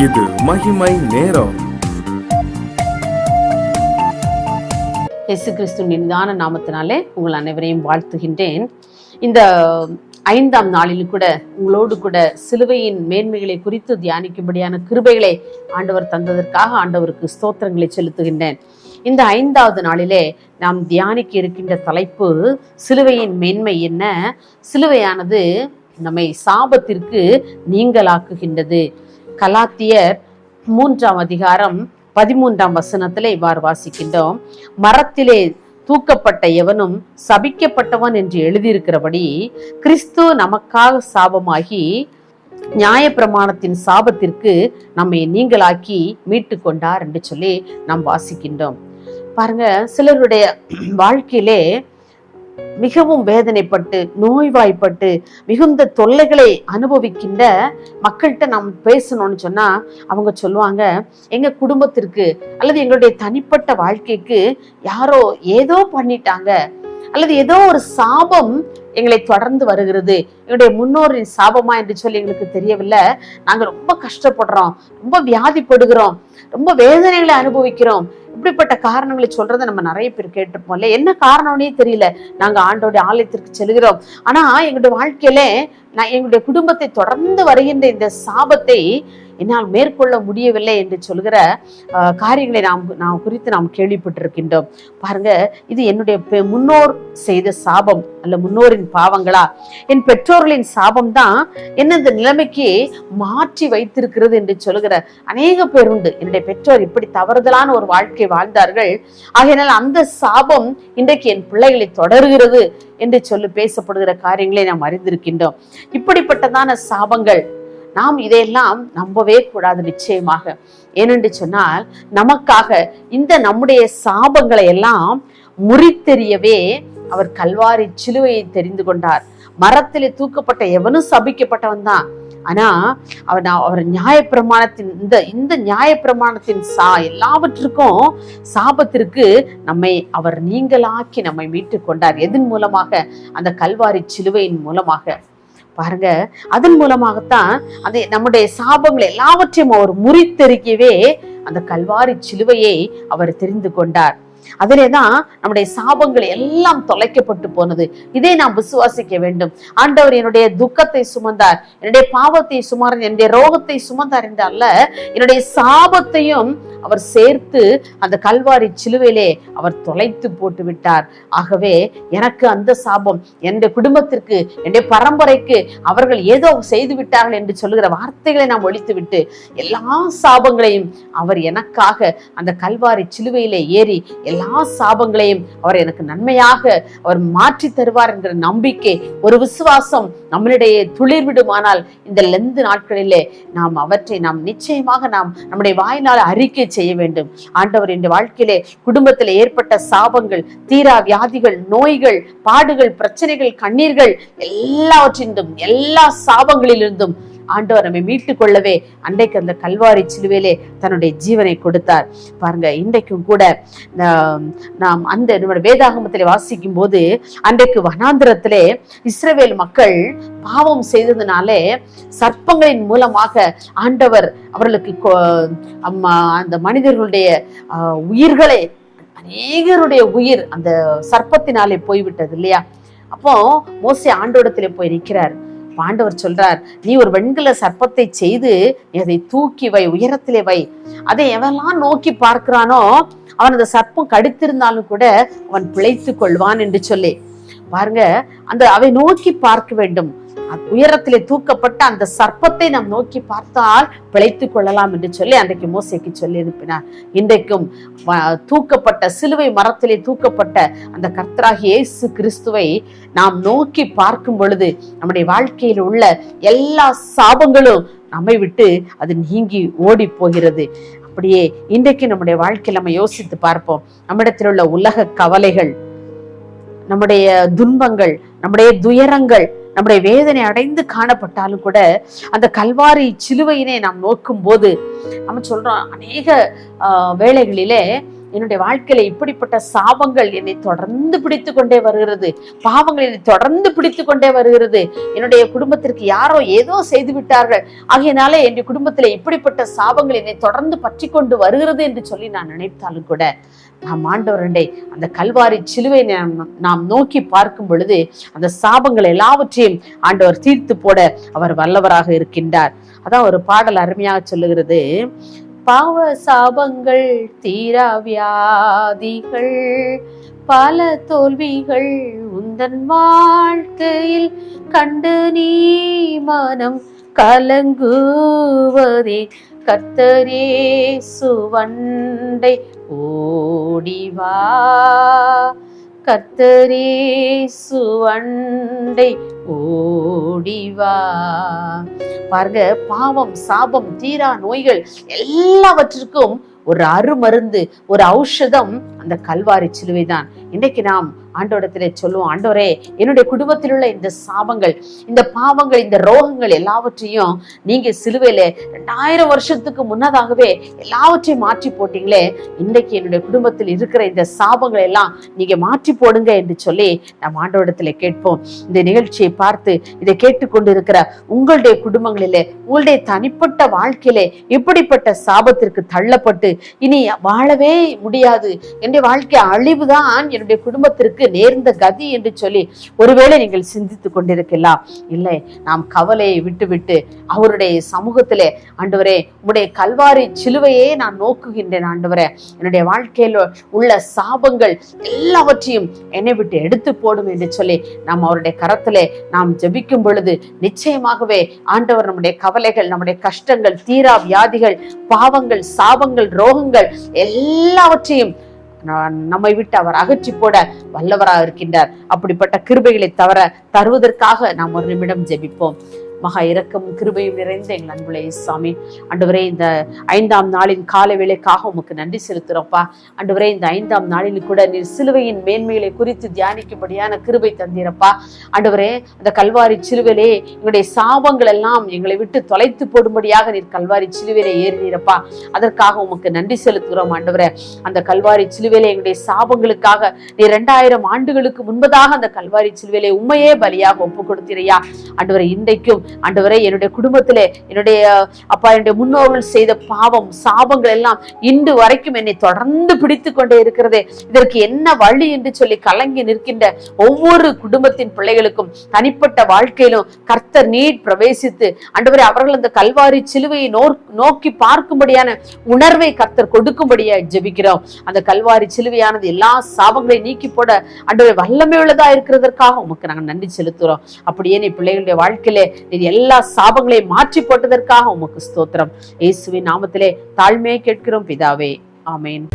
இது மகிமை நேரம். இயேசு கிறிஸ்துவின் இனிதான நாமத்தினாலே உங்கள் அனைவரையும் வாழ்த்துகின்றேன். இந்த 5ஆம் நாளில் கூட உங்களோடு கூட சிலுவையின் மேன்மைகளை குறித்து தியானிக்கும்படியான கிருபைகளை ஆண்டவர் தந்ததற்காக ஆண்டவருக்கு ஸ்தோத்திரங்களை செலுத்துகின்றேன். இந்த 5வது நாளிலே நாம் தியானிக்க இருக்கின்ற தலைப்பு சிலுவையின் மேன்மை என்ன? சிலுவையானது நம்மை சாபத்திற்கு நீங்களாக்குகின்றது. கலாத்தியர் 3ஆம் அதிகாரம் 13ஆம் வசனத்திலே இவ்வாறு வாசிக்கின்றோம். மரத்திலே தூக்கப்பட்ட எவனும் சபிக்கப்பட்டவன் என்று எழுதியிருக்கிறபடி கிறிஸ்து நமக்காக சாபமாகி நியாயப்பிரமாணத்தின் சாபத்திற்கு நம்மை நீங்களாக்கி மீட்டு கொண்டார் என்று சொல்லி நாம் வாசிக்கின்றோம். பாருங்க, சிலருடைய வாழ்க்கையிலே மிகவும் வேதனைப்பட்டு நோய்வாய்ப்பட்டு மிகுந்த தொல்லைகளை அனுபவிக்கின்ற மக்கள்கிட்ட நாம் பேசணும்னு சொன்னா அவங்க சொல்லுவாங்க, எங்க குடும்பத்திற்கு அல்லது எங்களுடைய தனிப்பட்ட வாழ்க்கைக்கு யாரோ ஏதோ பண்ணிட்டாங்க, அல்லது ஏதோ ஒரு சாபம் எங்களை தொடர்ந்து வருகிறது, எங்களுடைய முன்னோரின் சாபமா என்று சொல்லி எங்களுக்கு தெரியவில்லை, நாங்க ரொம்ப கஷ்டப்படுறோம், ரொம்ப வியாதிப்படுகிறோம், ரொம்ப வேதனைகளை அனுபவிக்கிறோம். இப்படிப்பட்ட காரணங்களை சொல்றதை நம்ம நிறைய பேர் கேட்டிருப்போம்ல. என்ன காரணம்னே தெரியல, நாங்க ஆண்டோடைய ஆலயத்திற்கு செல்கிறோம், ஆனா எங்களுடைய வாழ்க்கையில எங்களுடைய குடும்பத்தை தொடர்ந்து வருகின்ற இந்த சாபத்தை என்னால் மேற்கொள்ள முடியவில்லை என்று சொல்கிற காரியங்களை நாம் குறித்து நாம் கேள்விப்பட்டிருக்கின்றோம். பாருங்க, இது என்னுடைய முன்னோர் செய்த சாபம் அல்ல, முன்னோரின் பாவங்களா, என் பெற்றோர்களின் சாபம் தான் என்ன இந்த நிலைமைக்கு மாற்றி வைத்திருக்கிறது என்று சொல்கிற அநேக பேர் உண்டு. என்னுடைய பெற்றோர் இப்படி தவறுதலான ஒரு வாழ்க்கை வாழ்ந்தார்கள், ஆகையினால் அந்த சாபம் இன்றைக்கு என் பிள்ளைகளை தொடர்கிறது என்று சொல்லி பேசப்படுகிற காரியங்களை நாம் அறிந்திருக்கின்றோம். இப்படிப்பட்டதான சாபங்கள் நாம் இதையெல்லாம் நம்பவே கூடாது நிச்சயமாக. ஏனென்று சொன்னால் நமக்காக இந்த நம்முடைய சாபங்களை எல்லாம் முறித்தெறியவே அவர் கல்வாரி சிலுவையை தெரிந்து கொண்டார். மரத்திலே தூக்கப்பட்ட எவனும் சபிக்கப்பட்டவன் தான். ஆனா அவர் நியாயப்பிரமாணத்தின் இந்த நியாயப்பிரமாணத்தின் எல்லாவற்றுக்கும் சாபத்திற்கு நம்மை அவர் நீங்களாக்கி நம்மை மீட்டு கொண்டார். எதன் மூலமாக? அந்த கல்வாரி சிலுவையின் மூலமாக. பாருங்க, அதன் மூலமாகத்தான் அந்த நம்முடைய சாபங்கள் எல்லாவற்றையும் அவர் முறித்தெறிக்கவே அந்த கல்வாரி சிலுவையை அவர் தெரிந்து கொண்டார். அதிலேதான் நம்முடைய சாபங்கள் எல்லாம் தொலைக்கப்பட்டு போனது. இதை நாம் விசுவாசிக்க வேண்டும். ஆண்டவர் என்னுடைய துக்கத்தை சுமந்தார், என்னுடைய பாவத்தை சுமந்தார், என்னுடைய ரோகத்தை சுமந்தார் என்றால என்னுடைய சாபத்தையும் அவர் சேர்த்து அந்த கல்வாரி சிலுவையிலே அவர் தொலைத்து போட்டு விட்டார். ஆகவே எனக்கு அந்த சாபம், என்னுடைய குடும்பத்திற்கு, என்னுடைய பரம்பரைக்கு அவர்கள் ஏதோ செய்து விட்டார்கள் என்று சொல்லுகிற வார்த்தைகளை நாம் ஒழித்து விட்டு எல்லா சாபங்களையும் அவர் எனக்காக அந்த கல்வாரி சிலுவையிலே ஏறி எல்லா சாபங்களையும் அவர் எனக்கு நன்மையாக அவர் மாற்றி தருவார் என்கிற நம்பிக்கை, ஒரு விசுவாசம் நம்மளிடையே துளிர் விடுமானால் இந்த லெந்து நாட்களிலே நாம் அவற்றை நாம் நிச்சயமாக நாம் நம்முடைய வாயினால் அறிக்கை செய்ய வேண்டும். ஆண்டவர் இந்த வாழ்க்கையிலே குடும்பத்தில் ஏற்பட்ட சாபங்கள், தீரா வியாதிகள், நோய்கள், பாடுகள், பிரச்சனைகள், கண்ணீர்கள் எல்லாவற்றிலும் எல்லா சாபங்களிலிருந்தும் ஆண்டவர் நம்மை மீட்டுக் கொள்ளவே அன்றைக்கு அந்த கல்வாரி சிலுவையிலே தன்னுடைய ஜீவனை கொடுத்தார். பாருங்க, இன்றைக்கும் கூட நாம் அந்த நம்முடைய வேதாகமத்திலே வாசிக்கும் போது அன்றைக்கு வனாந்திரத்திலே இஸ்ரவேல் மக்கள் பாவம் செய்ததுனாலே சர்ப்பங்களின் மூலமாக ஆண்டவர் அவர்களுக்கு அந்த மனிதர்களுடைய உயிர்களை, அநேகருடைய உயிர் அந்த சர்ப்பத்தினாலே போய்விட்டது இல்லையா? அப்போ மோசே ஆண்டவரிடத்திலே போய் நிற்கிறார். ஆண்டவர் சொல்றார், நீ ஒரு வெண்கல சர்ப்பத்தை செய்து அதை தூக்கி வை, உயரத்திலே வை, அதை எவெல்லாம் நோக்கி பார்க்கிறானோ அவன் அந்த சர்ப்பம் கடித்திருந்தாலும் கூட அவன் பிழைத்துக் கொள்வான் என்று சொல்லி. பாருங்க, அவை நோக்கி பார்க்க வேண்டும். உயரத்திலே தூக்கப்பட்ட அந்த சர்ப்பத்தை நாம் நோக்கி பார்த்தால் பிழைத்துக் கொள்ளலாம் என்று சொல்லி அன்றைக்கு மோசேக்கு சொல்லி அனுப்பினார். இன்றைக்கும் தூக்கப்பட்ட சிலுவை மரத்திலே தூக்கப்பட்ட அந்த கர்த்தராகிய இயேசு கிறிஸ்துவை நாம் நோக்கி பார்க்கும் பொழுது நம்முடைய வாழ்க்கையில் உள்ள எல்லா சாபங்களும் நம்மை விட்டு அது நீங்கி ஓடி போகிறது. அப்படியே இன்றைக்கு நம்முடைய வாழ்க்கையில் நம்ம யோசித்து பார்ப்போம். நம்மிடத்தில் உள்ள உலக கவலைகள், நம்முடைய துன்பங்கள், நம்முடைய துயரங்கள், நம்முடைய வேதனை அடைந்து காணப்பட்டாலும் கூட அந்த கல்வாரி சிலுவையினை நாம் நோக்கும் போது நம்ம சொல்றோம், அநேக வேளைகளிலே என்னுடைய வாழ்க்கையில இப்படிப்பட்ட சாபங்கள் என்னை தொடர்ந்து பிடித்து கொண்டே வருகிறது, பாவங்கள் என்னை தொடர்ந்து பிடித்து கொண்டே வருகிறது, என்னுடைய குடும்பத்திற்கு யாரோ ஏதோ செய்து விட்டார்கள், ஆகையினாலே என்னுடைய குடும்பத்திலே இப்படிப்பட்ட சாபங்கள் என்னை தொடர்ந்து பற்றி கொண்டு வருகிறது என்று சொல்லி நான் நினைத்தாலும் கூட, நாம் ஆண்டவரண்டை அந்த கல்வாரி சிலுவை நாம் நோக்கி பார்க்கும் பொழுது அந்த சாபங்கள் எல்லாவற்றையும் ஆண்டவர் தீர்த்து போட அவர் வல்லவராக இருக்கின்றார். அதான் ஒரு பாடல் அருமையாக சொல்லுகிறது, பாவ சாபங்கள் தீரா வியாதிகள் பல தோல்விகள் உந்தன் வாழ்க்கையில் கண்டு நீ மனம் கலங்குவதே, கர்த்தரே சுவண்டை ஓடிவா, கர்த்தரே சுவண்டை ஓடிவா. பாருங்க, பாவம் சாபம் தீரா நோய்கள் எல்லாவற்றிற்கும் ஒரு அருமருந்து, ஒரு ஔஷதம் அந்த கல்வாரி சிலுவை தான். இன்னைக்கு நாம் ஆண்டவரிடத்திலே சொல்லுவோம், ஆண்டவரே என்னுடைய குடும்பத்தில் உள்ள இந்த சாபங்கள், இந்த பாவங்கள், இந்த ரோகங்கள் எல்லாவற்றையும் நீங்க சிலுவையில 2000 வருஷத்துக்கு முன்னதாகவே எல்லாவற்றையும் மாற்றி போட்டீங்களே, இன்னைக்கு என்னுடைய குடும்பத்தில் இருக்கிற இந்த சாபங்கள் எல்லாம் நீங்க மாற்றி போடுங்க என்று சொல்லி நாம் ஆண்டவரிடத்திலே கேட்போம். இந்த நிகழ்ச்சியை பார்த்து இதை கேட்டுக்கொண்டு இருக்கிற உங்களுடைய குடும்பங்களிலே, உங்களுடைய தனிப்பட்ட வாழ்க்கையிலே இப்படிப்பட்ட சாபத்திற்கு தள்ளப்பட்டு இனி வாழவே முடியாது, என்னுடைய வாழ்க்கை அழிவுதான் என்னுடைய குடும்பத்திற்கு நேர்ந்த கதி என்று சொல்லி ஒருவேளை நீங்கள் சிந்தித்துக் கொண்டிருக்கலாம். இல்லை, நாம் கவலையை விட்டுவிட்டு அவருடைய சமூகத்திலே, ஆண்டவரே உம்முடைய கல்வாரி சிலுவையே நான் நோக்குகின்றேன், ஆண்டவரே என்னுடைய வாழ்க்கையில் உள்ள சாபங்கள் எல்லாவற்றையும் என்னை விட்டு எடுத்து போடும் என்று சொல்லி நாம் அவருடைய கரத்திலே நாம் ஜெபிக்கும் பொழுது நிச்சயமாகவே ஆண்டவர் நம்முடைய கவலைகள், நம்முடைய கஷ்டங்கள், தீரா வியாதிகள், பாவங்கள், சாபங்கள், ரோகங்கள் எல்லாவற்றையும் நம்மை விட்டு அவர் அகற்றி போட வல்லவராக இருக்கின்றார். அப்படிப்பட்ட கிருபைகளை தருவதற்காக நாம் ஒரு நிமிடம் ஜெபிப்போம். மகா இரக்கமும் கிருபையும் நிறைந்த எங்கள் அன்புள்ள இயேசுவே, ஆண்டவரே இந்த 5ஆம் நாளின் காலை வேளைக்காக உமக்கு நன்றி செலுத்துறோம்ப்பா. ஆண்டவரே இந்த 5ஆம் நாளில் கூட நீர் சிலுவையின் மேன்மைகளை குறித்து தியானிக்கும்படியான கிருபை தந்தீரப்பா. ஆண்டவரே அந்த கல்வாரி சிலுவையிலே எங்களுடைய சாபங்கள் எல்லாம் எங்களை விட்டு தொலைத்து போடும்படியாக நீர் கல்வாரி சிலுவையிலே ஏறினீரப்பா. அதற்காக உமக்கு நன்றி செலுத்துகிறோம் ஆண்டவரே. அந்த கல்வாரி சிலுவையிலே எங்களுடைய சாபங்களுக்காக நீர் 2000 ஆண்டுகளுக்கு முன்பதாக அந்த கல்வாரி சிலுவையிலே உண்மையே பலியாக ஒப்பு கொடுத்தீரையா. ஆண்டவரே இன்றைக்கும் ஆண்டவரே என்னுடைய குடும்பத்திலே என்னுடைய அப்பா, என்னுடைய முன்னோர்கள் செய்த பாவம் சாபங்கள் எல்லாம் இன்று வரைக்கும் என்னை தொடர்ந்து பிடித்து கொண்டே இருக்கிறதே, இதற்கு என்ன வழி என்று சொல்லி கலங்கி நிற்கின்ற ஒவ்வொரு குடும்பத்தின் பிள்ளைகளுக்கும் தனிப்பட்ட வாழ்க்கையிலும் கர்த்தர் நீர் பிரவேசித்து ஆண்டவரே அவர்கள் அந்த கல்வாரி சிலுவையை நோக்கி பார்க்கும்படியான உணர்வை கர்த்தர் கொடுக்கும்படியா ஜெபிக்கிறோம். அந்த கல்வாரி சிலுவையானது எல்லா சாபங்களையும் நீக்கி போட ஆண்டவரே வல்லமை உள்ளதா இருக்கிறதற்காக உமக்கு நாங்கள் நன்றி செலுத்துறோம். அப்படியே நீ பிள்ளைகளுடைய வாழ்க்கையிலே எல்லா சாபங்களையும் மாற்றி போட்டதற்காக உமக்கு ஸ்தோத்திரம். இயேசுவின் நாமத்திலே தாழ்மையை கேட்கிறோம் பிதாவே, ஆமென்.